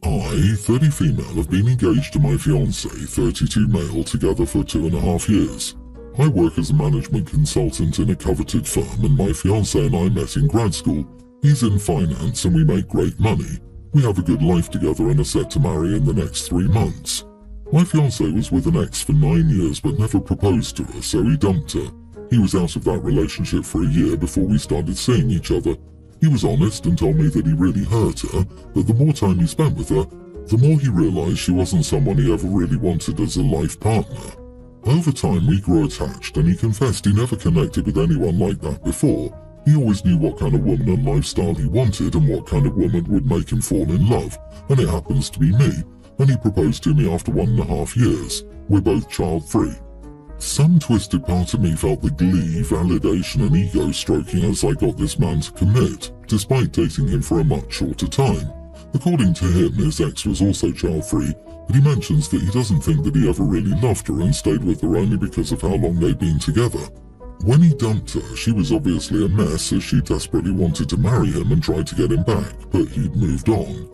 I, 30 female, have been engaged to my fiance, 32 male, together for 2.5 years. I work as a management consultant in a coveted firm, and my fiance and I met in grad school. He's in finance and we make great money. We have a good life together and are set to marry in the next 3 months. My fiance was with an ex for 9 years but never proposed to her, so he dumped her. He was out of that relationship for a year before we started seeing each other. He was honest and told me that he really hurt her, but the more time he spent with her, the more he realized she wasn't someone he ever really wanted as a life partner. Over time we grew attached, and he confessed he never connected with anyone like that before. He always knew what kind of woman and lifestyle he wanted and what kind of woman would make him fall in love, and it happens to be me, and he proposed to me after 1.5 years. We're both child-free. Some twisted part of me felt the glee, validation and ego stroking as I got this man to commit, despite dating him for a much shorter time. According to him, his ex was also child-free, but he mentions that he doesn't think that he ever really loved her and stayed with her only because of how long they'd been together. When he dumped her, she was obviously a mess as she desperately wanted to marry him and tried to get him back, but he'd moved on.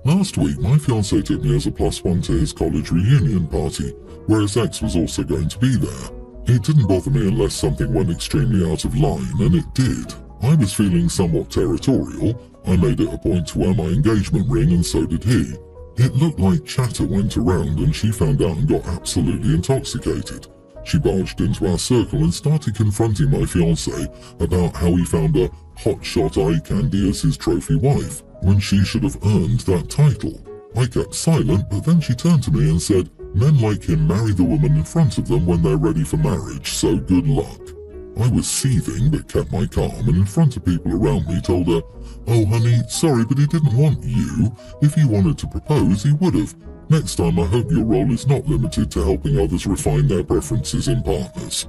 Last week, my fiancé took me as a +1 to his college reunion party, where his ex was also going to be there. It didn't bother me unless something went extremely out of line, and it did. I was feeling somewhat territorial. I made it a point to wear my engagement ring, and so did he. It looked like chatter went around, and she found out and got absolutely intoxicated. She barged into our circle and started confronting my fiancé about how he found a hotshot eye candy as his trophy wife, when she should have earned that title. I kept silent, but then she turned to me and said, "Men like him marry the woman in front of them when they're ready for marriage, so good luck." I was seething but kept my calm, and in front of people around me told her, "Oh honey, sorry, but he didn't want you. If he wanted to propose, he would have. Next time I hope your role is not limited to helping others refine their preferences in partners."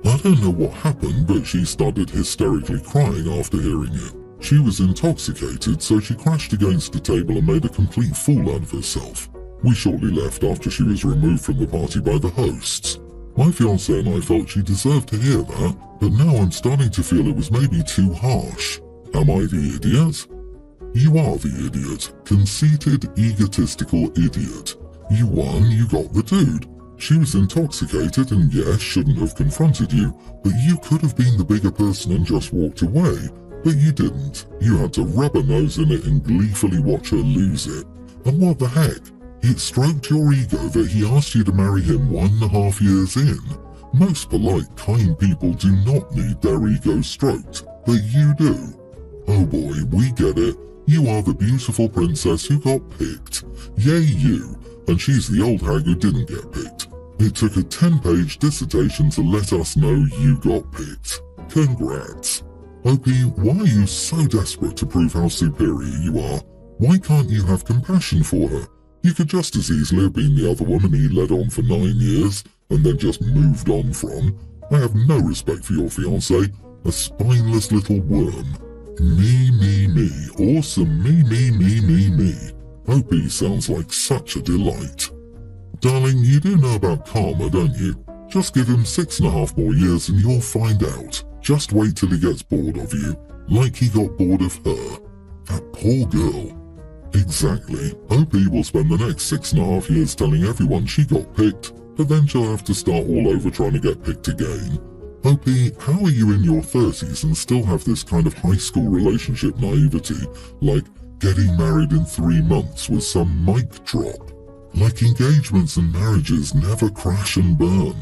I don't know what happened, but she started hysterically crying after hearing it. She was intoxicated, so she crashed against the table and made a complete fool out of herself. We shortly left after she was removed from the party by the hosts. My fiancé and I felt she deserved to hear that, but now I'm starting to feel it was maybe too harsh. Am I the idiot? You are the idiot. Conceited, egotistical idiot. You won, you got the dude. She was intoxicated and yes, shouldn't have confronted you, but you could have been the bigger person and just walked away. But you didn't. You had to rub a nose in it and gleefully watch her lose it. And what the heck? It stroked your ego that he asked you to marry him 1.5 years in. Most polite, kind people do not need their ego stroked, but you do. Oh boy, we get it. You are the beautiful princess who got picked. Yay you. And she's the old hag who didn't get picked. It took a 10-page dissertation to let us know you got picked. Congrats. OP, why are you so desperate to prove how superior you are? Why can't you have compassion for her? You could just as easily have been the other woman he led on for 9 years and then just moved on from. I have no respect for your fiancé, a spineless little worm. Me. Awesome me. OP sounds like such a delight. Darling, you do know about karma, don't you? Just give him 6.5 more years and you'll find out. Just wait till he gets bored of you, like he got bored of her. That poor girl. Exactly. OP will spend the next 6.5 years telling everyone she got picked, but then she'll have to start all over trying to get picked again. OP, how are you in your 30s and still have this kind of high school relationship naivety, like getting married in 3 months with some mic drop? Like engagements and marriages never crash and burn.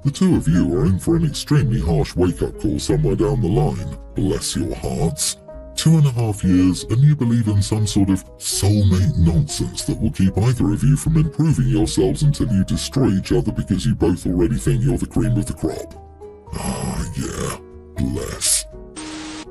The two of you are in for an extremely harsh wake-up call somewhere down the line. Bless your hearts. 2.5 years and you believe in some sort of soulmate nonsense that will keep either of you from improving yourselves until you destroy each other because you both already think you're the cream of the crop. Ah, yeah. Bless.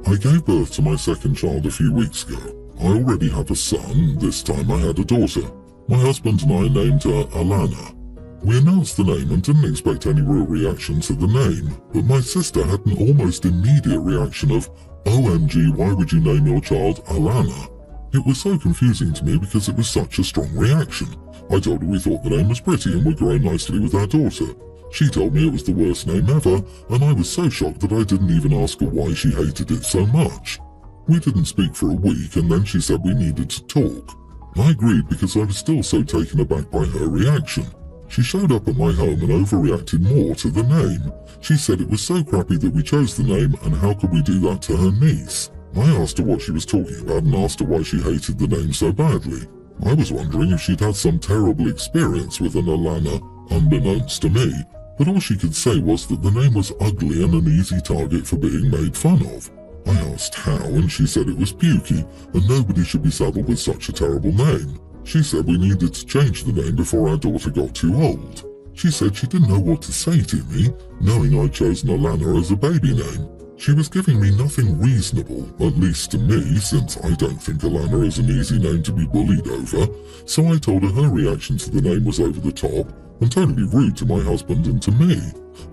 I gave birth to my second child a few weeks ago. I already have a son. This time I had a daughter. My husband and I named her Alana. We announced the name and didn't expect any real reaction to the name, but my sister had an almost immediate reaction of, "OMG, why would you name your child Alana?" It was so confusing to me because it was such a strong reaction. I told her we thought the name was pretty and would grow nicely with our daughter. She told me it was the worst name ever, and I was so shocked that I didn't even ask her why she hated it so much. We didn't speak for a week, and then she said we needed to talk. I agreed because I was still so taken aback by her reaction. She showed up at my home and overreacted more to the name. She said it was so crappy that we chose the name and how could we do that to her niece. I asked her what she was talking about and asked her why she hated the name so badly. I was wondering if she'd had some terrible experience with an Alana, unbeknownst to me, but all she could say was that the name was ugly and an easy target for being made fun of. I asked how and she said it was pukey and nobody should be saddled with such a terrible name. She said we needed to change the name before our daughter got too old. She said she didn't know what to say to me, knowing I'd chosen Alana as a baby name. She was giving me nothing reasonable, at least to me, since I don't think Alana is an easy name to be bullied over, so I told her her reaction to the name was over the top and totally rude to my husband and to me.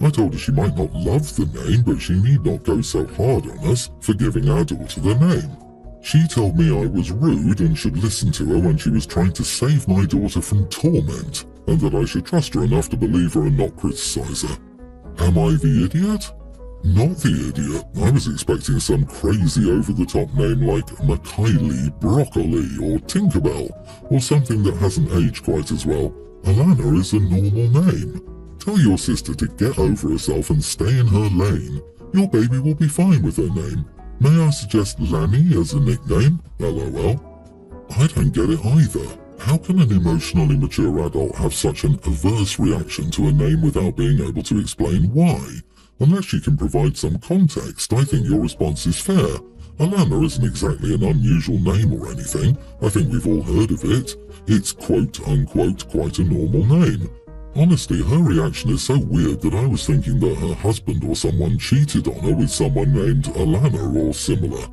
I told her she might not love the name, but she need not go so hard on us for giving our daughter the name. She told me I was rude and should listen to her when she was trying to save my daughter from torment, and that I should trust her enough to believe her and not criticize her. Am I the idiot? Not the idiot. I was expecting some crazy over-the-top name like Makylie, Broccoli, or Tinkerbell, or something that hasn't aged quite as well. Alana is a normal name. Tell your sister to get over herself and stay in her lane. Your baby will be fine with her name. May I suggest Lanny as a nickname? LOL. I don't get it either. How can an emotionally mature adult have such an adverse reaction to a name without being able to explain why? Unless you can provide some context, I think your response is fair. Alana isn't exactly an unusual name or anything. I think we've all heard of it. It's quote-unquote quite a normal name. Honestly, her reaction is so weird that I was thinking that her husband or someone cheated on her with someone named Alana or similar.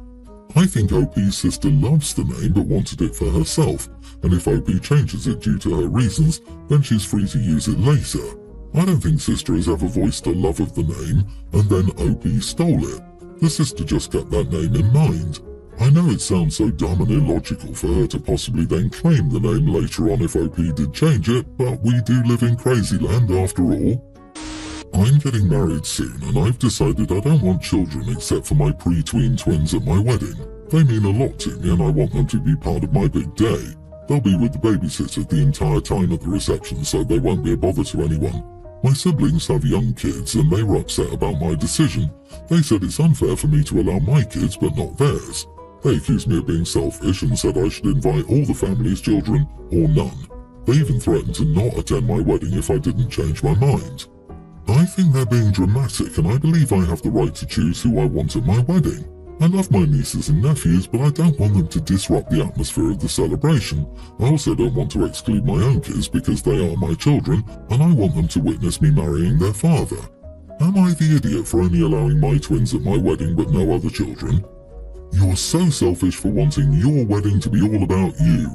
I think OP's sister loves the name but wanted it for herself, and if OP changes it due to her reasons, then she's free to use it later. I don't think sister has ever voiced her love of the name, and then OP stole it. The sister just kept that name in mind. I know it sounds so dumb and illogical for her to possibly then claim the name later on if OP did change it, but we do live in crazy land after all. I'm getting married soon and I've decided I don't want children except for my pre-tween twins at my wedding. They mean a lot to me and I want them to be part of my big day. They'll be with the babysitter the entire time at the reception so they won't be a bother to anyone. My siblings have young kids and they were upset about my decision. They said it's unfair for me to allow my kids but not theirs. They accused me of being selfish and said I should invite all the family's children or none. They even threatened to not attend my wedding if I didn't change my mind. I think they're being dramatic and I believe I have the right to choose who I want at my wedding. I love my nieces and nephews, but I don't want them to disrupt the atmosphere of the celebration. I also don't want to exclude my own kids because they are my children and I want them to witness me marrying their father. Am I the idiot for only allowing my twins at my wedding but no other children? You're so selfish for wanting your wedding to be all about you.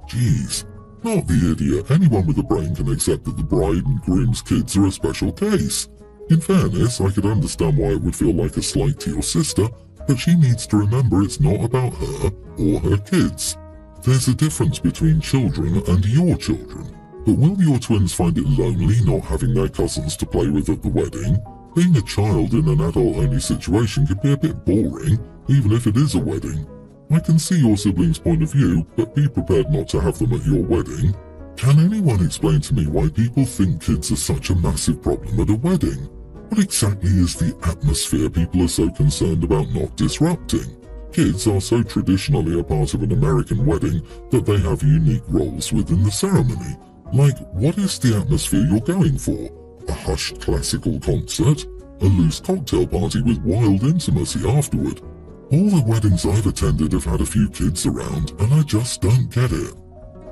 Jeez. Not the idiot. Anyone with a brain can accept that the bride and groom's kids are a special case. In fairness, I could understand why it would feel like a slight to your sister, but she needs to remember it's not about her or her kids. There's a difference between children and your children. But will your twins find it lonely not having their cousins to play with at the wedding? Being a child in an adult-only situation can be a bit boring, even if it is a wedding. I can see your siblings' point of view, but be prepared not to have them at your wedding. Can anyone explain to me why people think kids are such a massive problem at a wedding? What exactly is the atmosphere people are so concerned about not disrupting? Kids are so traditionally a part of an American wedding that they have unique roles within the ceremony. Like, what is the atmosphere you're going for? A hushed classical concert? A loose cocktail party with wild intimacy afterward? All the weddings I've attended have had a few kids around, and I just don't get it.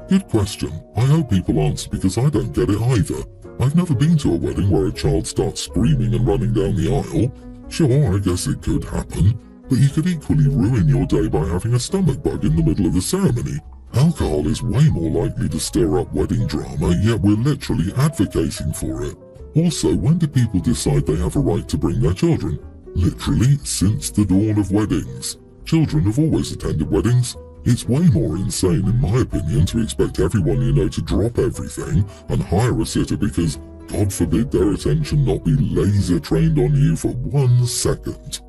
Good question. I hope people answer because I don't get it either. I've never been to a wedding where a child starts screaming and running down the aisle. Sure, I guess it could happen, but you could equally ruin your day by having a stomach bug in the middle of the ceremony. Alcohol is way more likely to stir up wedding drama, yet we're literally advocating for it. Also, when do people decide they have a right to bring their children? Literally, since the dawn of weddings. Children have always attended weddings. It's way more insane, in my opinion, to expect everyone you know to drop everything and hire a sitter because, God forbid, their attention not be laser trained on you for 1 second.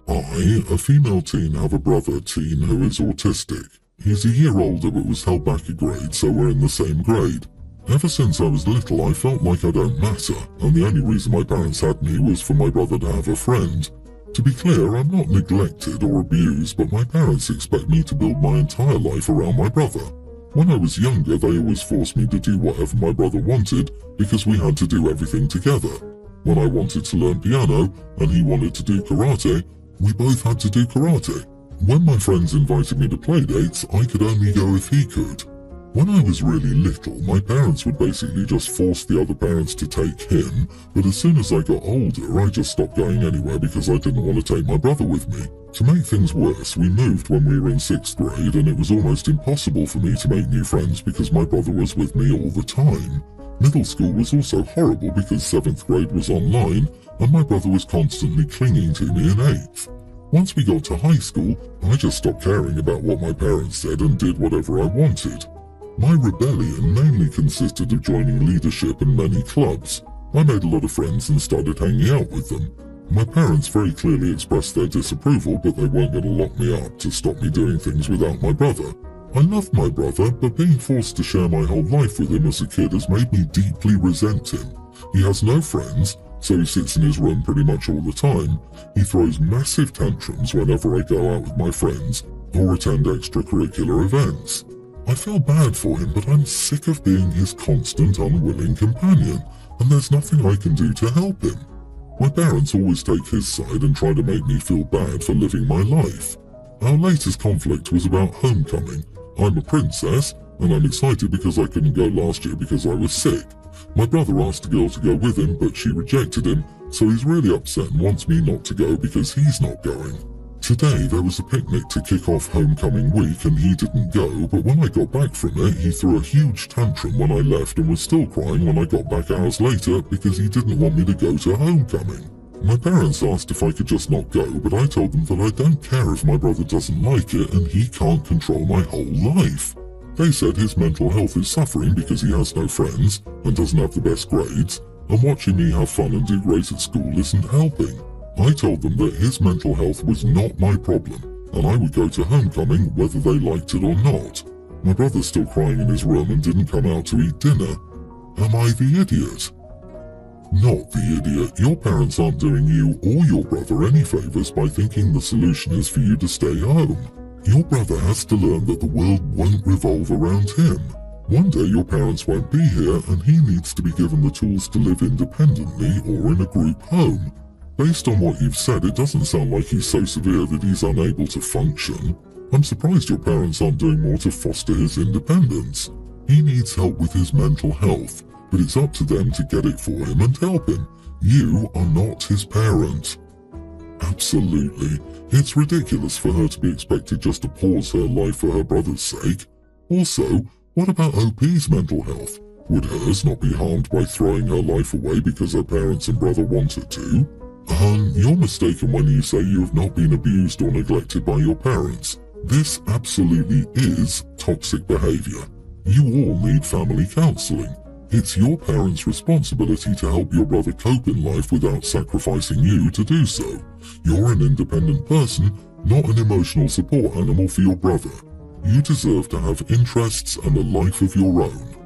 I, a female teen, have a brother teen who is autistic. He's a year older but was held back a grade, so we're in the same grade. Ever since I was little, I felt like I don't matter, and the only reason my parents had me was for my brother to have a friend. To be clear, I'm not neglected or abused, but my parents expect me to build my entire life around my brother. When I was younger, they always forced me to do whatever my brother wanted because we had to do everything together. When I wanted to learn piano and he wanted to do karate, we both had to do karate. When my friends invited me to play dates, I could only go if he could. When I was really little, my parents would basically just force the other parents to take him, but as soon as I got older, I just stopped going anywhere because I didn't want to take my brother with me. To make things worse, we moved when we were in 6th grade and it was almost impossible for me to make new friends because my brother was with me all the time. Middle school was also horrible because 7th grade was online and my brother was constantly clinging to me in 8th. Once we got to high school, I just stopped caring about what my parents said and did whatever I wanted. My rebellion mainly consisted of joining leadership and many clubs. I made a lot of friends and started hanging out with them. My parents very clearly expressed their disapproval, but they weren't going to lock me up to stop me doing things without my brother. I loved my brother, but being forced to share my whole life with him as a kid has made me deeply resent him. He has no friends, so he sits in his room pretty much all the time. He throws massive tantrums whenever I go out with my friends or attend extracurricular events. I feel bad for him, but I'm sick of being his constant, unwilling companion, and there's nothing I can do to help him. My parents always take his side and try to make me feel bad for living my life. Our latest conflict was about homecoming. I'm a princess, and I'm excited because I couldn't go last year because I was sick. My brother asked a girl to go with him, but she rejected him, so he's really upset and wants me not to go because he's not going. Today there was a picnic to kick off homecoming week and he didn't go, but when I got back from it, he threw a huge tantrum when I left and was still crying when I got back hours later because he didn't want me to go to homecoming. My parents asked if I could just not go, but I told them that I don't care if my brother doesn't like it and he can't control my whole life. They said his mental health is suffering because he has no friends and doesn't have the best grades, and watching me have fun and do great at school isn't helping. I told them that his mental health was not my problem, and I would go to homecoming whether they liked it or not. My brother's still crying in his room and didn't come out to eat dinner. Am I the idiot? Not the idiot. Your parents aren't doing you or your brother any favours by thinking the solution is for you to stay home. Your brother has to learn that the world won't revolve around him. One day your parents won't be here and he needs to be given the tools to live independently or in a group home. Based on what you've said, it doesn't sound like he's so severe that he's unable to function. I'm surprised your parents aren't doing more to foster his independence. He needs help with his mental health, but it's up to them to get it for him and help him. You are not his parent. Absolutely. It's ridiculous for her to be expected just to pause her life for her brother's sake. Also, what about OP's mental health? Would hers not be harmed by throwing her life away because her parents and brother want her to? You're mistaken when you say you have not been abused or neglected by your parents. This absolutely is toxic behavior. You all need family counseling. It's your parents' responsibility to help your brother cope in life without sacrificing you to do so. You're an independent person, not an emotional support animal for your brother. You deserve to have interests and a life of your own.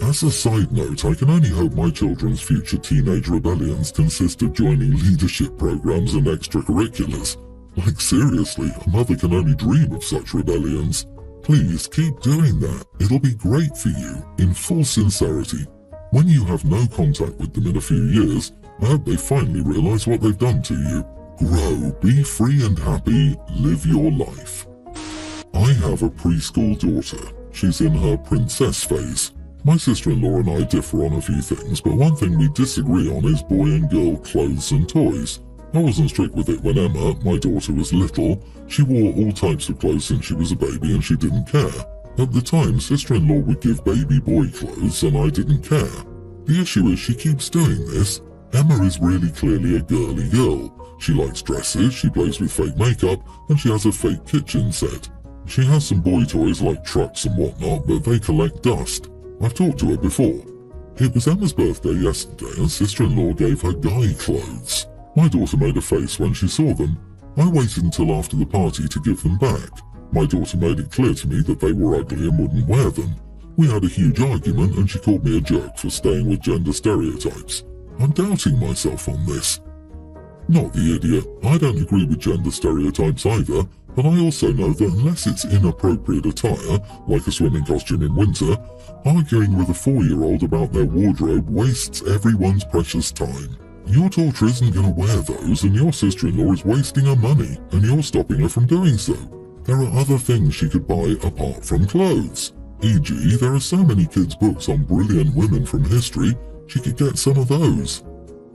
As a side note, I can only hope my children's future teenage rebellions consist of joining leadership programs and extracurriculars. Like seriously, a mother can only dream of such rebellions. Please keep doing that. It'll be great for you, in full sincerity. When you have no contact with them in a few years, I hope they finally realize what they've done to you. Grow, be free and happy, live your life. I have a preschool daughter. She's in her princess phase. My sister-in-law and I differ on a few things, but one thing we disagree on is boy and girl clothes and toys. I wasn't strict with it when Emma, my daughter, was little. She wore all types of clothes since she was a baby and she didn't care. At the time, sister-in-law would give baby boy clothes and I didn't care. The issue is she keeps doing this. Emma is really clearly a girly girl. She likes dresses, she plays with fake makeup, and she has a fake kitchen set. She has some boy toys like trucks and whatnot, but they collect dust. I've talked to her before. It was Emma's birthday yesterday and sister-in-law gave her guy clothes. My daughter made a face when she saw them. I waited until after the party to give them back. My daughter made it clear to me that they were ugly and wouldn't wear them. We had a huge argument and she called me a jerk for staying with gender stereotypes. I'm doubting myself on this. Not the idiot. I don't agree with gender stereotypes either, but I also know that unless it's inappropriate attire, like a swimming costume in winter, arguing with a 4-year-old about their wardrobe wastes everyone's precious time. Your daughter isn't going to wear those, and your sister-in-law is wasting her money, and you're stopping her from doing so. There are other things she could buy apart from clothes. E.g., there are so many kids' books on brilliant women from history, she could get some of those.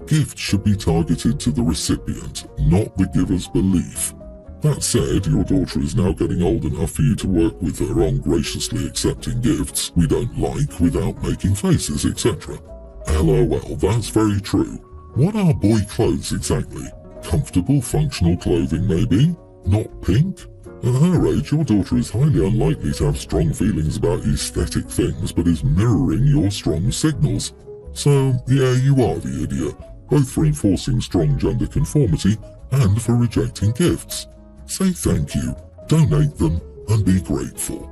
Gifts should be targeted to the recipient, not the giver's belief. That said, your daughter is now getting old enough for you to work with her on graciously accepting gifts we don't like without making faces, etc. LOL, that's very true. What are boy clothes exactly? Comfortable, functional clothing maybe? Not pink? At her age, your daughter is highly unlikely to have strong feelings about aesthetic things, but is mirroring your strong signals. So, yeah, you are the idiot, both for enforcing strong gender conformity and for rejecting gifts. Say thank you, donate them, and be grateful.